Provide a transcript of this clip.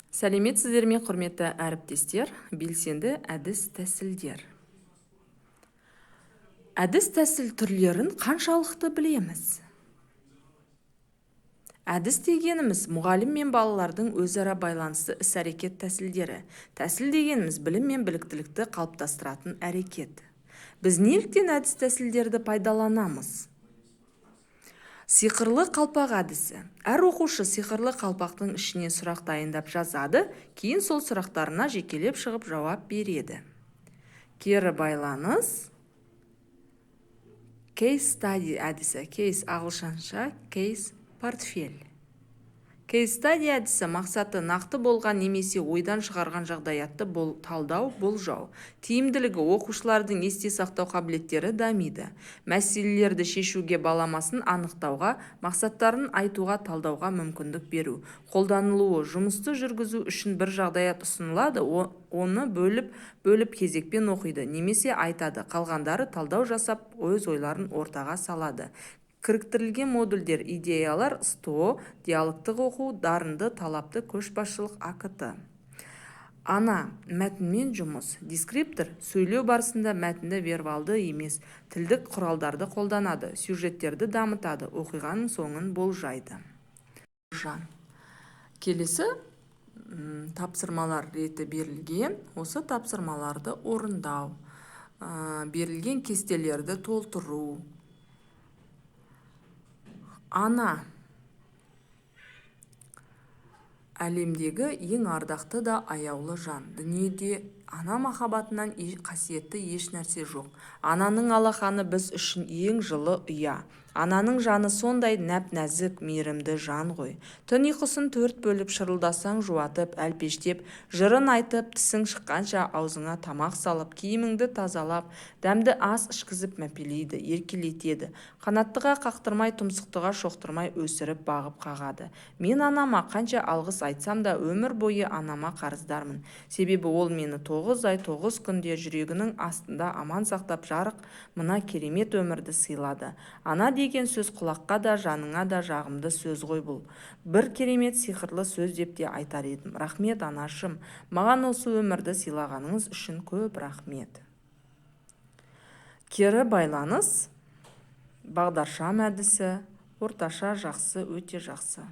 Сәлеметсіздер ме, құрметті әріптестер, белсенді әдіс тәсілдер. Әдіс тәсіл түрлерін қаншалықты білеміз? Әдіс дегеніміз мұғалім мен балалардың өзара байланысты іс-әрекет тәсілдері. Тәсіл дегеніміз білім мен біліктілікті қалыптастыратын әрекет. Біз неліктен әдіс тәсілдерді пайдаланамыз? Сиқырлы қалпақ әдісі. Әр оқушы сиқырлы қалпақтың ішіне сұрақ дайындап жазады, кейін сол сұрақтарына жекелеп шығып жауап береді. Кері байланыс. Case study әдісі. Case ағылшынша, case портфель. Case study әдісі мақсаты нақты болған немесе ойдан шығарған жағдаятты талдау, болжау. Тиімділігі оқушылардың есте сақтау қабілеттері дамиды. Мәселелерді шешуге баламасын анықтауға, мақсаттарын айтуға, талдауға мүмкіндік беру. Қолданылуы жұмысты жүргізу үшін бір жағдаят ұсынылады, оны бөліп кезекпен оқиды, немесе айтады. Қалғандары талдау жасап, өз ойларын ортаға салады. Кіріктірілген модульдер, идеялар, СТО, диалогтық оқу, дарынды, талапты, көшбасшылық АКТ. Ана, мәтінмен жұмыс. Дескриптор, сөйлеу барысында мәтінді вербалды емес, тілдік құралдарды қолданады, сюжеттерді дамытады, оқиғаның соңын болжайды. Келесі тапсырмалар реті берілген, осы тапсырмаларды орындау, берілген кестелерді толтыру. Ана. Әлемдегі ең ардақты да аяулы жан. Дүниеде ана махаббатынан қасиетті еш нәрсе жоқ. Ананың алақаны біз үшін ең жылы ұя. Ананың жаны сондай нәп-нәзік, мейірімді жан ғой. Түн ұйқысын 4 бөліп шырылдасаң жуатып, әлпештеп, жырын айтып, тісің шыққанша аузыңа тамақ салып, киіміңді тазалап, дәмді ас ішкізіп мәпелейді, еркелетеді. Қанаттыға қақтырмай, тұмсықтыға шоқтырмай өсіріп бағып қағады. Мен анама қанша алғыс айтсам да өмір бойы анама қарыздармын. Себебі ол мені 9 ай 9 күнде жүрегінің астында аман сақтап жарық мына керемет өмірді сыйлады. Ана деген сөз құлаққа да, жаныңа да жағымды сөз ғой бұл. Бір керемет сиқырлы сөз деп те айтар едім. Рахмет анашым, маған осы өмірді сыйлағаныңыз үшін көп рахмет. Кері байланыс. Бағдаршам әдісі. Орташа, жақсы, өте жақсы.